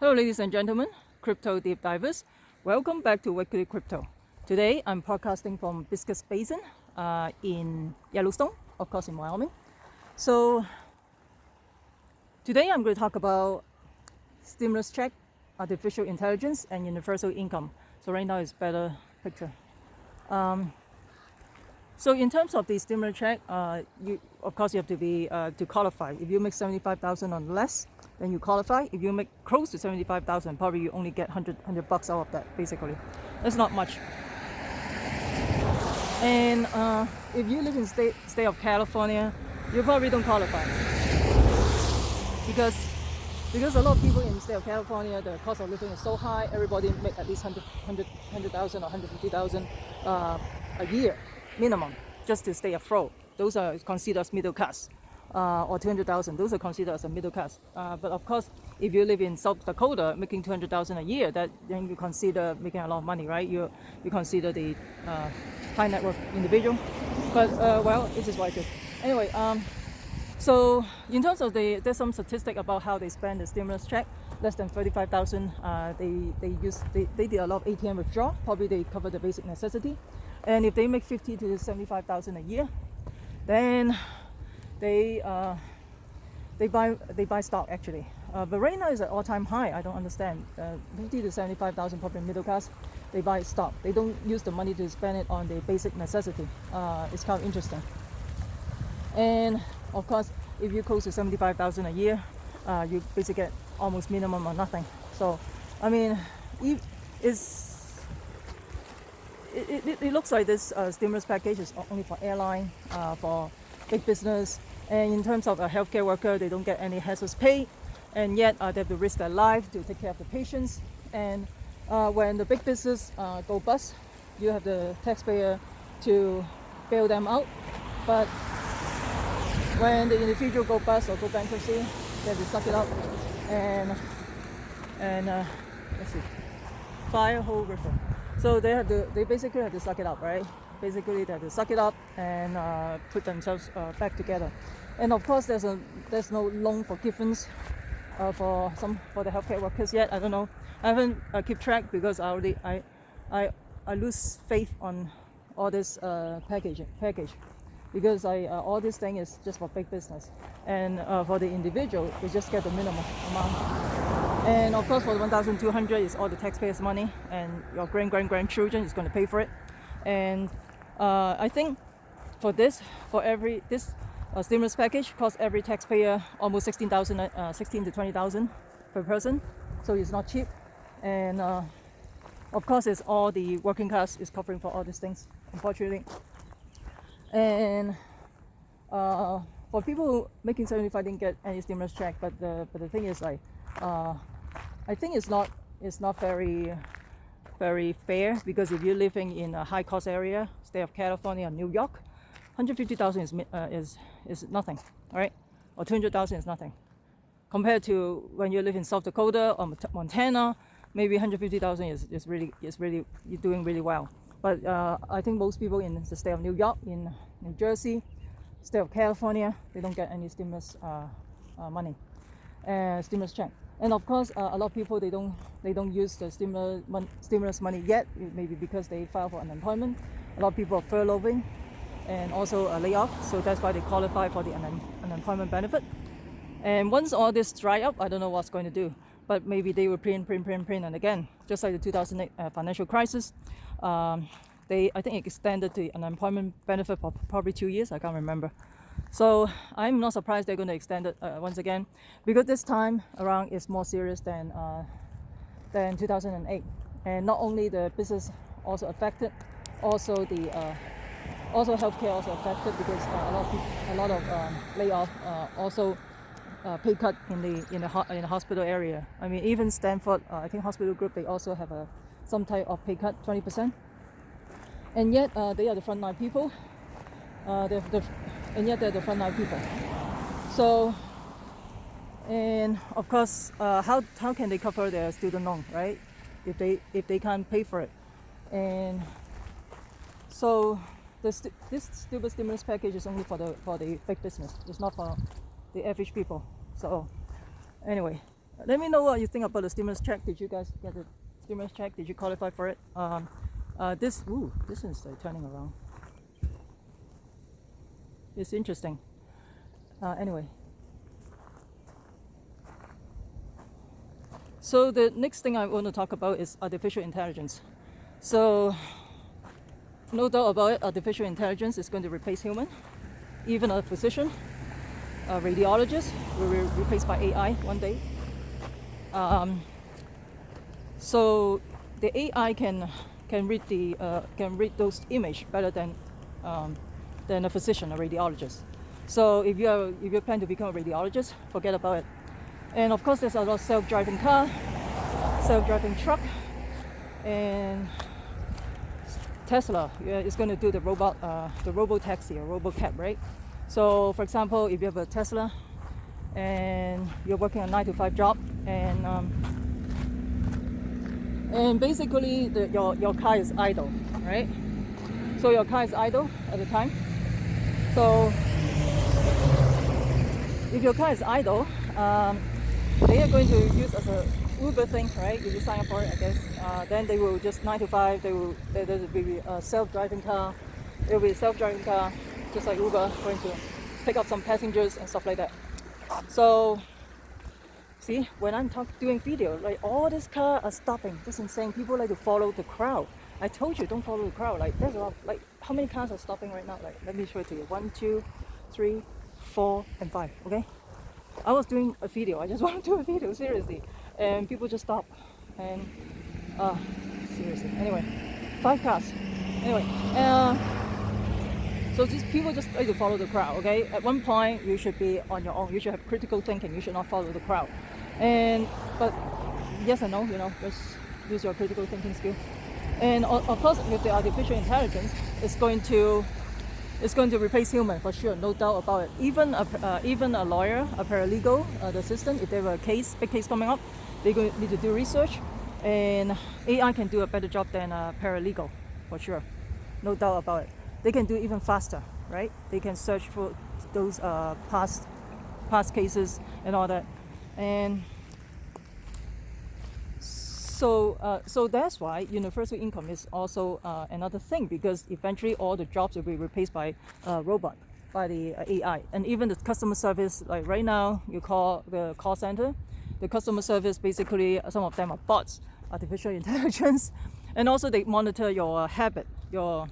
Hello ladies and gentlemen, crypto deep divers. Welcome back to Wicked Crypto. Today I'm podcasting from Biscuits Basin in Yellowstone, of course in Wyoming. So today I'm going to talk about stimulus check, artificial intelligence and universal income. So right now it's better picture. So in terms of the stimulus check, you have to be to qualify. If you make 75,000 or less, then you qualify. If you make close to 75,000, probably you only get 100 bucks out of that. Basically, that's not much. And if you live in state of California, you probably don't qualify because a lot of people in the state of California, the cost of living is so high. Everybody make at least 100,000 or 150,000 a year minimum just to stay afloat. Those are considered as middle class. Or 200,000, those are considered as a middle class. But of course, if you live in South Dakota making 200,000 a year, then you consider making a lot of money, right? You consider the high net worth individual. But well, this is what I do. Anyway, so in terms of there's some statistic about how they spend the stimulus check. Less than 35,000. They did a lot of ATM withdrawal. Probably they cover the basic necessity. And if they make 50 to 75,000 a year, then they buy stock actually. But right now it's at all-time high. I don't understand. 50 to 75,000 probably middle class. They buy stock. They don't use the money to spend it on the basic necessity. It's kind of interesting. And of course, if you close to 75,000 a year, you basically get almost minimum or nothing. So, I mean, it looks like this stimulus package is only for airline, for big business. And in terms of a healthcare worker, they don't get any hazardous pay, and yet they have to risk their life to take care of the patients. And when the big business go bust, you have the taxpayer to bail them out. But when the individual go bust or go bankruptcy, they have to suck it up and let's see, fire whole river. So they basically have to suck it up, right? Basically, they have to suck it up and put themselves back together. And of course, there's no loan forgiveness for the healthcare workers yet. I don't know. I haven't keep track because I lose faith on all this package because all this thing is just for big business, and for the individual, they just get the minimum amount. And of course, for the 1,200 is all the taxpayers' money, and your grandchildren is going to pay for it. And I think for this stimulus package costs every taxpayer almost 16 to 20,000 per person, so it's not cheap. And of course, it's all the working class is covering for all these things, unfortunately. And for people who making 75 didn't get any stimulus check, but the thing is like, I think it's not very fair, because if you're living in a high cost area, state of California or New York, 150,000 is nothing, right? Or 200,000 is nothing compared to when you live in South Dakota or Montana. Maybe 150,000 is really you're doing really well. But I think most people in the state of New York, in New Jersey, state of California, they don't get any stimulus money, stimulus check. And of course, a lot of people they don't use the stimulus money yet, maybe because they file for unemployment. A lot of people are furloughing and also a layoff, so that's why they qualify for the unemployment benefit. And once all this dry up, I don't know what's going to do, but maybe they will print, and again, just like the 2008 financial crisis, I think extended the unemployment benefit for probably 2 years. I can't remember. So I'm not surprised they're going to extend it once again, because this time around is more serious than 2008. And not only the business also affected, also the also healthcare also affected, because a lot of layoff, also pay cut in the hospital area. I mean, even Stanford, I think hospital group, they also have some type of pay cut, 20%. And yet they are the frontline people. And yet they're the frontline people. So, and of course, how can they cover their student loan, right? If they can't pay for it. And so this stupid stimulus package is only for the big business. It's not for the average people. So anyway, Let me know what you think about the stimulus check. Did you guys get the stimulus check? Did you qualify for it? This is turning around. It's interesting. Anyway. So the next thing I want to talk about is artificial intelligence. So no doubt about it, artificial intelligence is going to replace human. Even a physician, a radiologist will be replaced by AI one day. So the AI can read those image better than a physician, a radiologist. So if you plan to become a radiologist, forget about it. And of course, there's a lot of self-driving car, self-driving truck, and Tesla is going to do the robo-taxi or robo-cab, right? So, for example, if you have a Tesla and you're working a 9-to-5 job, and basically your car is idle, right? So your car is idle at the time. So if your car is idle, they are going to use as a Uber thing, right? If you sign up for it, I guess, then they will just 9-to-5. There will be a self-driving car. There will be a self-driving car, just like Uber, going to pick up some passengers and stuff like that. So, see, when I'm doing video, like all these cars are stopping. That's insane. People like to follow the crowd. I told you, don't follow the crowd. Like there's a lot. Like how many cars are stopping right now? Like let me show it to you. 1, 2, 3, 4, and 5. Okay. I was doing a video. I just want to do a video, seriously, and people just stop. And seriously. Anyway, 5 cars. Anyway, so these people just try to follow the crowd. Okay. At one point, you should be on your own. You should have critical thinking. You should not follow the crowd. But yes and no. Just use your critical thinking skill. And of course, with the artificial intelligence, it's going to replace human for sure, no doubt about it. Even a lawyer, a paralegal, the assistant, if they have a big case coming up, they're going to need to do research, and AI can do a better job than a paralegal for sure, no doubt about it. They can do even faster, right? They can search for those past cases and all that, and so that's why universal income is also another thing, because eventually all the jobs will be replaced by robot, by the AI. And even the customer service, like right now you call the call center, the customer service, basically some of them are bots, artificial intelligence, and also they monitor your habit, the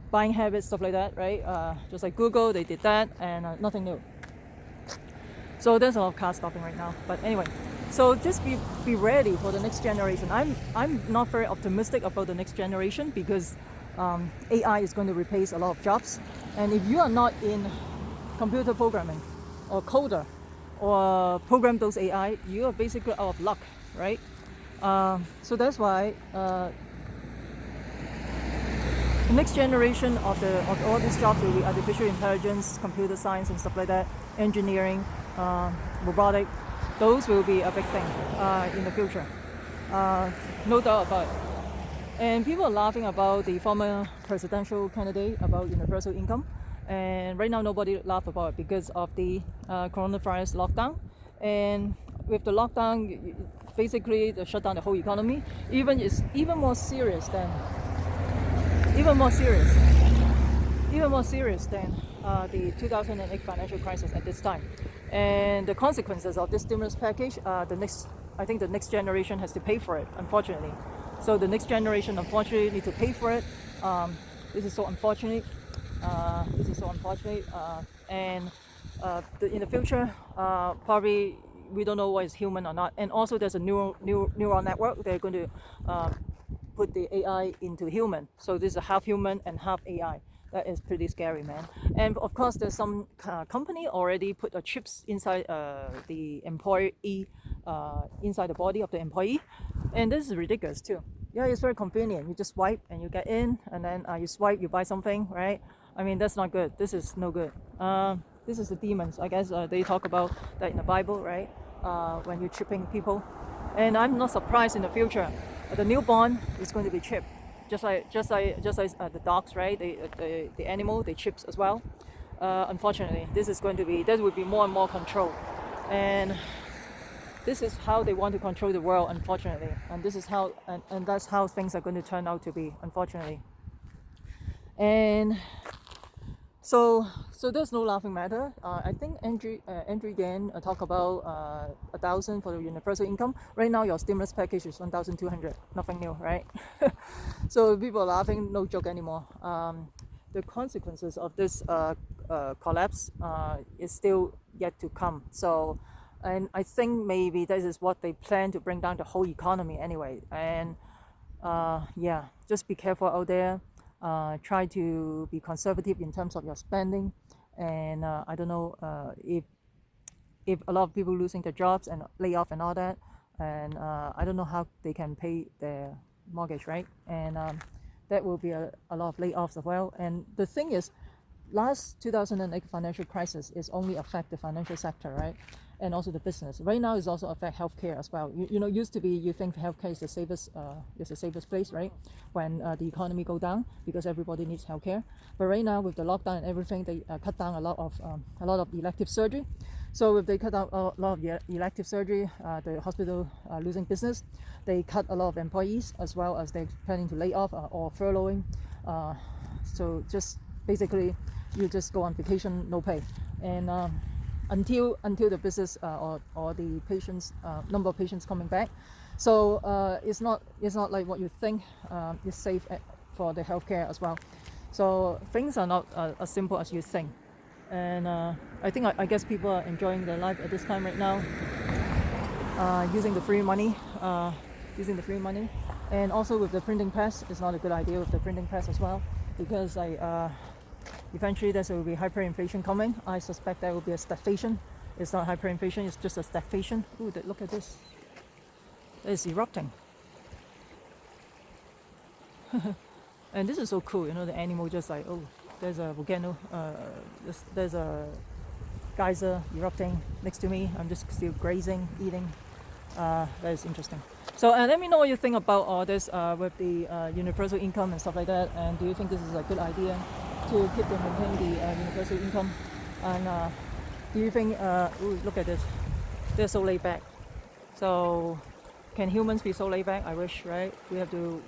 buying habits, stuff like that, right? Just like Google, they did that, and nothing new. So there's a lot of cars stopping right now, but anyway. So just be ready for the next generation. I'm not very optimistic about the next generation, because AI is going to replace a lot of jobs. And if you are not in computer programming or coder or program those AI, you are basically out of luck, right? So that's why the next generation of all these jobs will be artificial intelligence, computer science, and stuff like that, engineering, robotic. Those will be a big thing in the future, no doubt about it. And people are laughing about the former presidential candidate about universal income, and right now nobody laugh about it because of the coronavirus lockdown. And with the lockdown, basically they shut down the whole economy. It's even more serious than the 2008 financial crisis at this time. And the consequences of this stimulus package, I think the next generation has to pay for it, unfortunately. So the next generation, unfortunately, need to pay for it. This is so unfortunate. In the future, probably we don't know what is human or not. And also, there's a neural network. They're going to put the AI into human. So this is a half human and half AI. That is pretty scary, man. And of course, there's some company already put chips inside the employee, inside the body of the employee. And this is ridiculous too. Yeah, it's very convenient. You just swipe and you get in, and then you swipe, you buy something, right? I mean, that's not good. This is no good. This is the demons. I guess they talk about that in the Bible, right? When you're chipping people. And I'm not surprised in the future. The newborn is going to be chipped. Just like the dogs, right? The animal, they chips as well. Unfortunately, there will be more and more control. and this is how they want to control the world, unfortunately, and this is how and that's how things are going to turn out to be, unfortunately. And so there's no laughing matter. I think Andrew again talk about 1,000 for the universal income. Right now your stimulus package is 1,200, nothing new, right? So people are laughing, no joke anymore. The consequences of this collapse is still yet to come. So, and I think maybe this is what they plan to bring down the whole economy anyway. And yeah, just be careful out there. Try to be conservative in terms of your spending. And I don't know if a lot of people losing their jobs and layoff and all that. And I don't know how they can pay their mortgage, right? And that will be a lot of layoffs as well. And the thing is, last 2008 financial crisis is only affect the financial sector, right? And also the business. Right now, it's also affect healthcare as well. You know, used to be you think healthcare is the safest place, right? When the economy go down because everybody needs healthcare. But right now, with the lockdown and everything, they cut down a lot of elective surgery. So if they cut out a lot of elective surgery, the hospital losing business. They cut a lot of employees as well as they're planning to lay off or furloughing. So just basically, you just go on vacation, no pay, and until the business or the patients number of patients coming back. So it's not like what you think is safe for the healthcare as well. So things are not as simple as you think. And I guess people are enjoying their life at this time right now, using the free money, and also with the printing press. It's not a good idea with the printing press as well, because eventually there will be hyperinflation coming. I suspect there will be a stagflation. It's not hyperinflation, it's just a stagflation. Ooh, look at this. It's erupting. And this is so cool, you know, the animal just like, oh, there's a volcano, there's a geyser erupting next to me. I'm just still grazing, eating. That is interesting. So let me know what you think about all this with the universal income and stuff like that. And do you think this is a good idea to keep and maintain the universal income? And do you think, ooh, look at this, they're so laid back. So can humans be so laid back? I wish, right? We have to,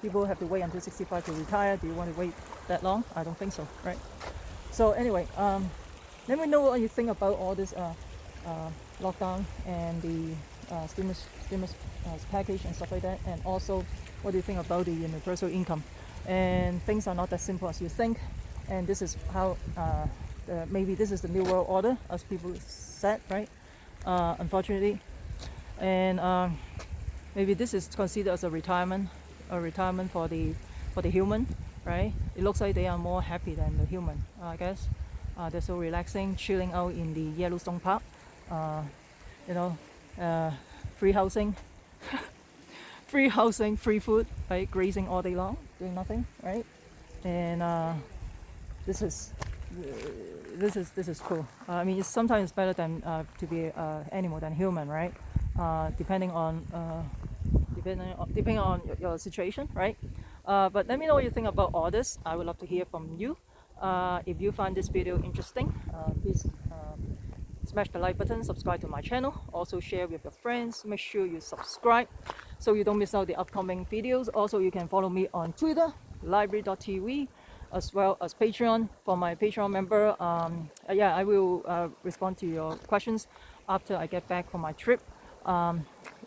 people have to wait until 65 to retire. Do you want to wait that long? I don't think so, right? So anyway, let me know what you think about all this lockdown and the stimulus package and stuff like that. And also, what do you think about the universal income? And things are not that simple as you think. And this is how maybe this is the new world order, as people said, right? Unfortunately, and maybe this is considered as a retirement for the human, right? It looks like they are more happy than the human, I guess. They're so relaxing, chilling out in the Yellowstone Park. You know, free housing, free housing, free food, right? Grazing all day long, doing nothing, right? And this is cool. I mean, sometimes it's better than to be animal than human, right? Depending on your situation, right? But let me know what you think about all this. I would love to hear from you. If you find this video interesting, please smash the like button, subscribe to my channel, also share with your friends. Make sure you subscribe so you don't miss out the upcoming videos. Also, you can follow me on Twitter, library.tv, as well as Patreon. For my Patreon member, yeah, I will respond to your questions after I get back from my trip.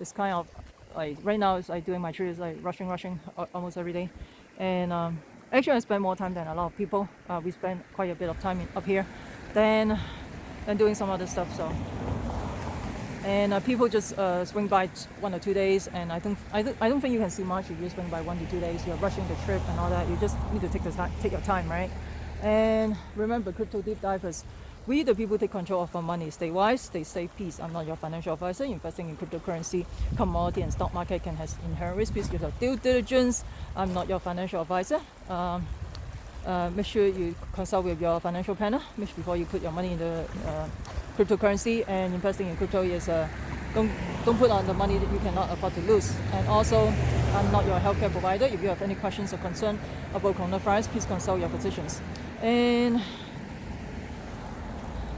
It's kind of like right now, it's like doing my trip is like rushing almost every day. And actually, I spend more time than a lot of people. We spend quite a bit of time up here than doing some other stuff. So, and people just swing by 1 or 2 days, and I don't think you can see much if you swing by 1 to 2 days. You're rushing the trip and all that. You just need to take your time, right? And remember, crypto deep divers, we the people take control of our money. Stay wise, stay safe, peace. I'm not your financial advisor. Investing in cryptocurrency, commodity, and stock market can have inherent risk. Please use your due diligence. I'm not your financial advisor. Make sure you consult with your financial planner before you put your money in the cryptocurrency. And investing in crypto is don't put on the money that you cannot afford to lose. And also, I'm not your healthcare provider. If you have any questions or concern about coronavirus, please consult your physicians. And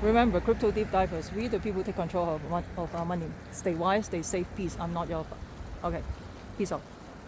Remember, crypto deep divers, we the people take control of our money. Stay wise, stay safe, peace. I'm not your... Okay, peace out.